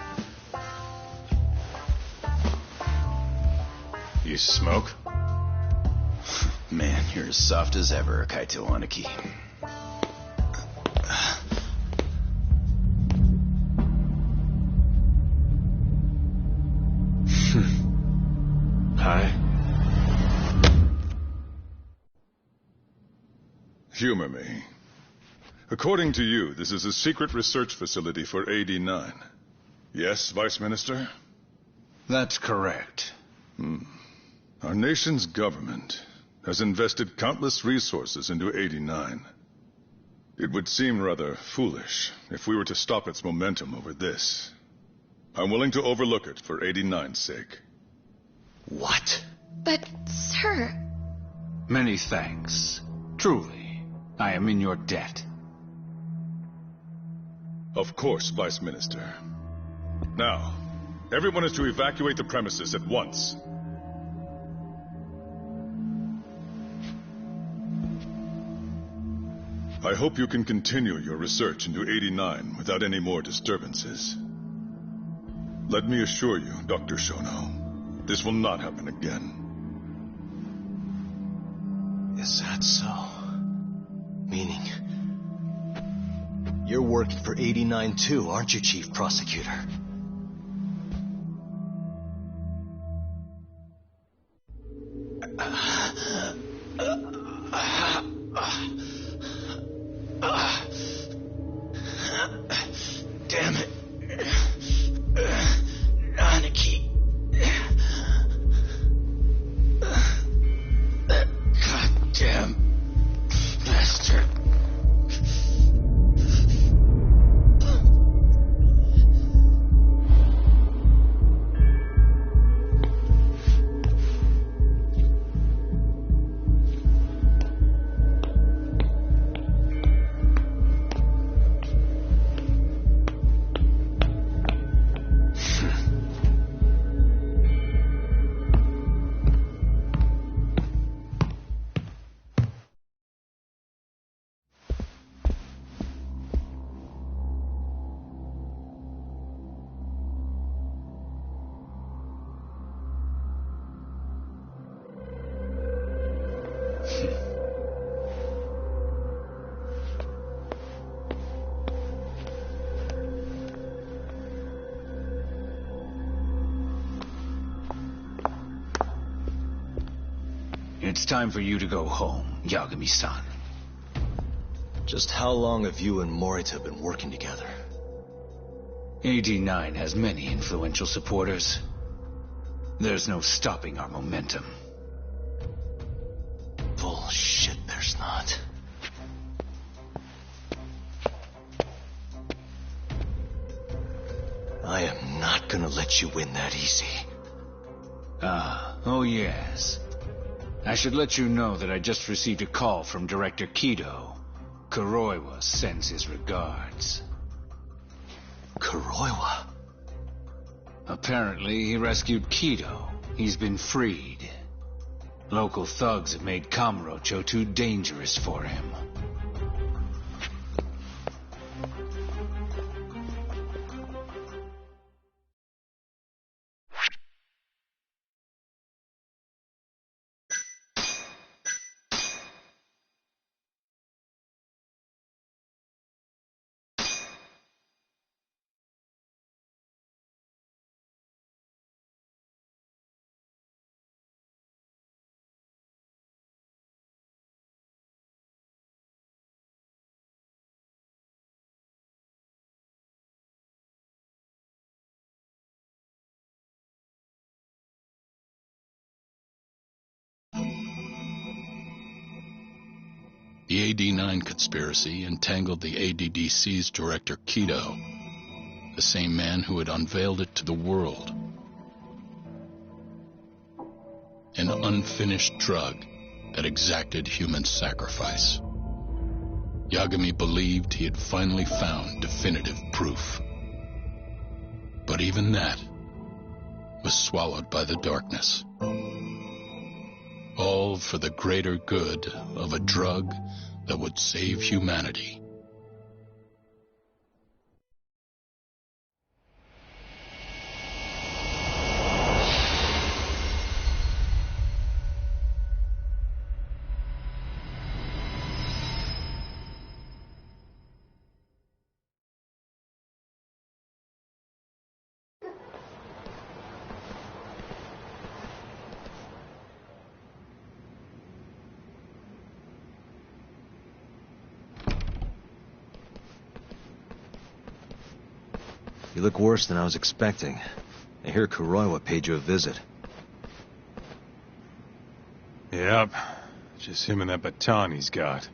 You smoke? Man, you're as soft as ever, Kaito Aniki. Hi. Humor me. According to you, this is a secret research facility for AD9. Yes, Vice Minister? That's correct. Our nation's government has invested countless resources into AD9. It would seem rather foolish if we were to stop its momentum over this. I'm willing to overlook it for AD9's sake. What? But, sir... Many thanks. Truly, I am in your debt. Of course, Vice Minister. Now, everyone is to evacuate the premises at once. I hope you can continue your research into 89 without any more disturbances. Let me assure you, Dr. Shono, this will not happen again. Is that so? Meaning, you're working for 89 too, aren't you, Chief Prosecutor? Damn it. Anarchy. That goddamn bastard. It's time for you to go home, Yagami-san. Just how long have you and Morita been working together? 89 has many influential supporters. There's no stopping our momentum. Bullshit, there's not. I am not gonna let you win that easy. Oh yes. I should let you know that I just received a call from Director Kido. Kuroiwa sends his regards. Kuroiwa? Apparently, he rescued Kido. He's been freed. Local thugs have made Kamurocho too dangerous for him. The AD-9 conspiracy entangled the ADDC's director Kido, the same man who had unveiled it to the world. An unfinished drug that exacted human sacrifice. Yagami believed he had finally found definitive proof. But even that was swallowed by the darkness. All for the greater good of a drug that would save humanity. You look worse than I was expecting. I hear Kuroiwa paid you a visit. Yep. Just him and that baton he's got.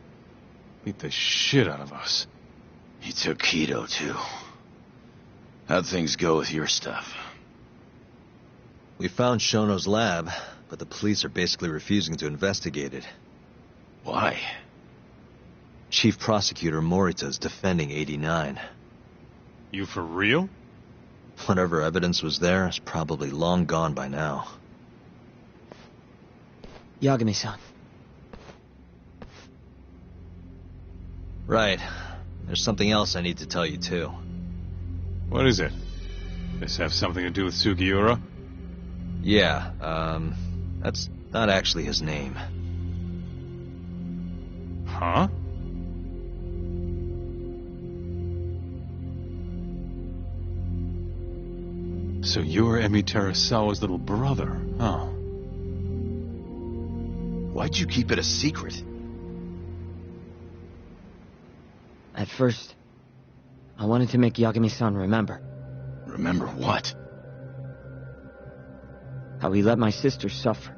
Beat the shit out of us. He took Kido, too. How'd things go with your stuff? We found Shono's lab. but the police are basically refusing to investigate it. Why? Chief Prosecutor Morita's defending 89. You for real? Whatever evidence was there is probably long gone by now. Yagami-san. Right. There's something else I need to tell you, too. What is it? This have something to do with Sugiura? Yeah, that's not actually his name. Huh? So you're Emi Terasawa's little brother, huh? Why'd you keep it a secret? At first, I wanted to make Yagami-san remember. Remember what? How he let my sister suffer.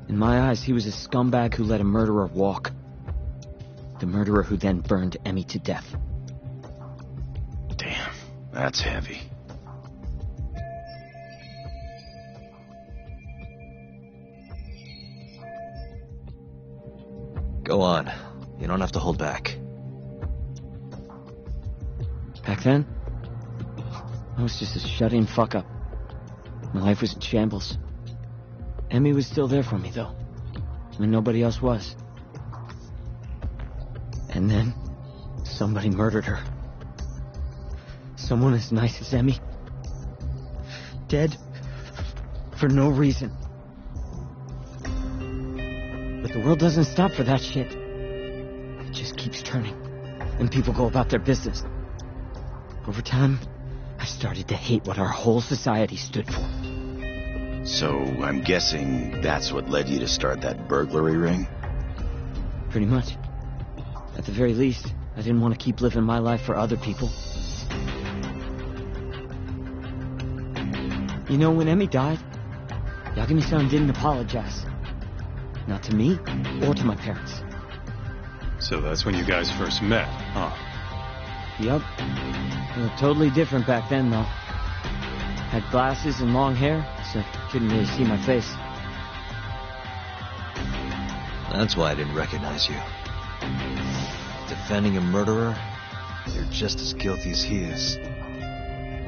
In my eyes, he was a scumbag who let a murderer walk. The murderer who then burned Emi to death. Damn, that's heavy. Go on. You don't have to hold back. Back then, I was just a shut-in fuck-up. My life was in shambles. Emi was still there for me, though, when nobody else was. And then, somebody murdered her. Someone as nice as Emi. Dead for no reason. But the world doesn't stop for that shit. It just keeps turning, and people go about their business. Over time, I started to hate what our whole society stood for. So, I'm guessing that's what led you to start that burglary ring? Pretty much. At the very least, I didn't want to keep living my life for other people. You know, when Emi died, Yagami-san didn't apologize. Not to me, or to my parents. So that's when you guys first met, huh? Yup. We were totally different back then, though. Had glasses and long hair, so couldn't really see my face. That's why I didn't recognize you. Defending a murderer, you're just as guilty as he is.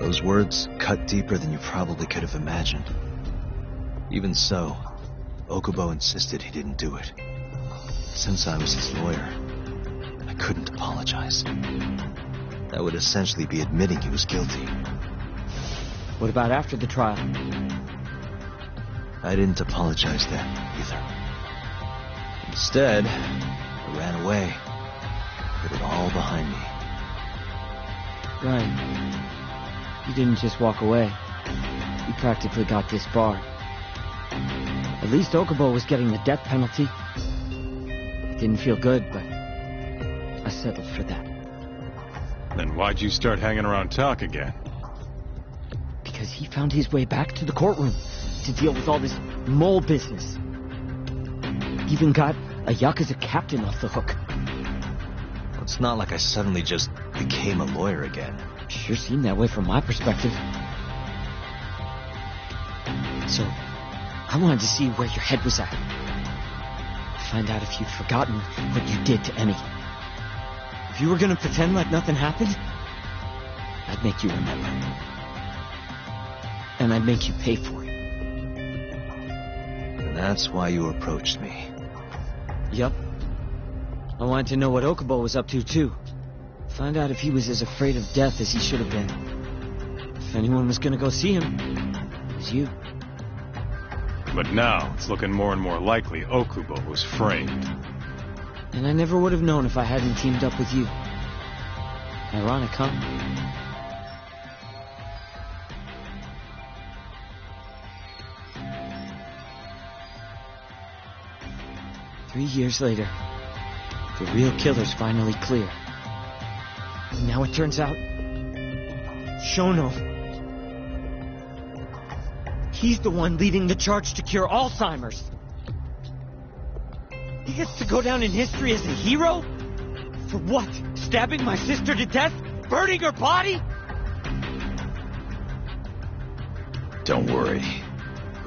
Those words cut deeper than you probably could have imagined. Even so, Okubo insisted he didn't do it. Since I was his lawyer, I couldn't apologize. That would essentially be admitting he was guilty. What about after the trial? I didn't apologize then, either. Instead, I ran away. Put it all behind me. Right. You didn't just walk away. You practically got disbarred. At least Okubo was getting the death penalty. It didn't feel good, but I settled for that. Then why'd you start hanging around talk again? Because he found his way back to the courtroom to deal with all this mole business. Even got a Yakuza captain off the hook. It's not like I suddenly just became a lawyer again. Sure seemed that way from my perspective. So, I wanted to see where your head was at. Find out if you'd forgotten what you did to Emi. If you were gonna pretend like nothing happened, I'd make you remember. And I'd make you pay for it. And that's why you approached me. Yup. I wanted to know what Okubo was up to, too. Find out if he was as afraid of death as he should have been. If anyone was gonna go see him, it was you. But now, it's looking more and more likely Okubo was framed. And I never would have known if I hadn't teamed up with you. Ironic, huh? Three years later, the real killer's finally clear. And now it turns out, Shono, he's the one leading the charge to cure Alzheimer's. He gets to go down in history as a hero? For what? Stabbing my sister to death? Burning her body? Don't worry.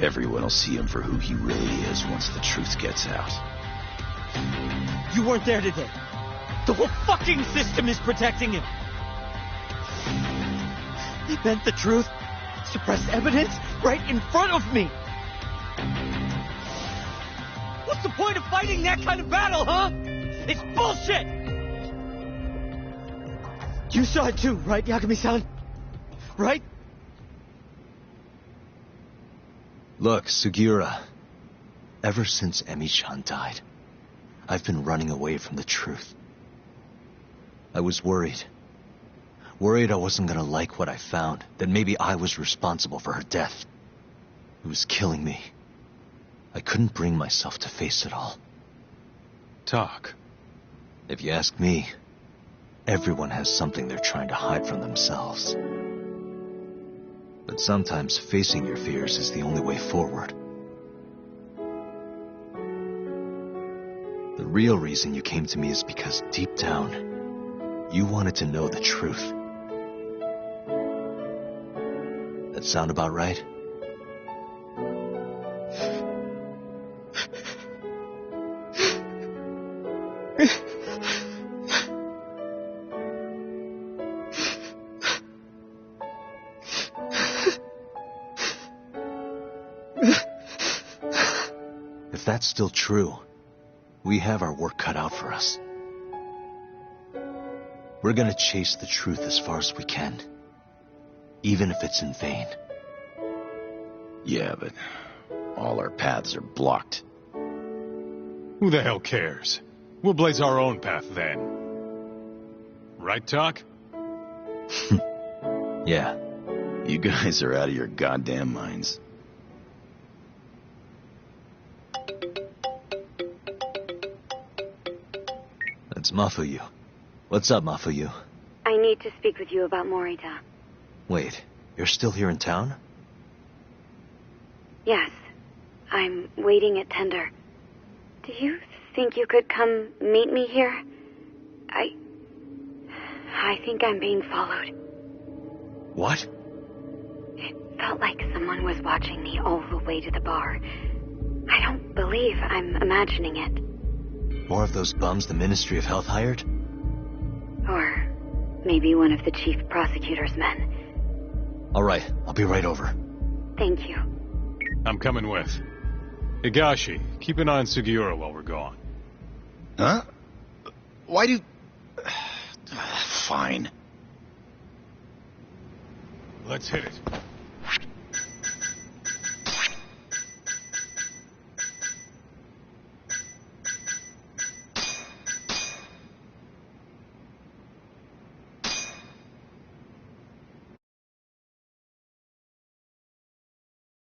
Everyone will see him for who he really is once the truth gets out. You weren't there today. The whole fucking system is protecting him. They bent the truth, suppressed evidence right in front of me. What's the point of fighting that kind of battle, huh? It's bullshit! You saw it too, right, Yagami-san? Right? Look, Sugiura. Ever since Emi-chan died, I've been running away from the truth. I was worried. Worried I wasn't gonna like what I found, that maybe I was responsible for her death. It was killing me. I couldn't bring myself to face it all. Talk. If you ask me, everyone has something they're trying to hide from themselves. But sometimes facing your fears is the only way forward. The real reason you came to me is because deep down, you wanted to know the truth. That sound about right? If that's still true, we have our work cut out for us. We're gonna chase the truth as far as we can, even if it's in vain. Yeah, but all our paths are blocked. Who the hell cares? We'll blaze our own path then. Right, Talk? Yeah. You guys are out of your goddamn minds. That's Mafuyu. What's up, Mafuyu? I need to speak with you about Morita. Wait, you're still here in town? Yes. I'm waiting at Tender. Do you think you could come meet me here? I think I'm being followed. What? It felt like someone was watching me all the way to the bar. I don't believe I'm imagining it. More of those bums the Ministry of Health hired? Or maybe one of the chief prosecutor's men. All right, I'll be right over. Thank you. I'm coming with. Higashi, keep an eye on Sugiura while we're gone. Huh? Why do... Fine. Let's hit it.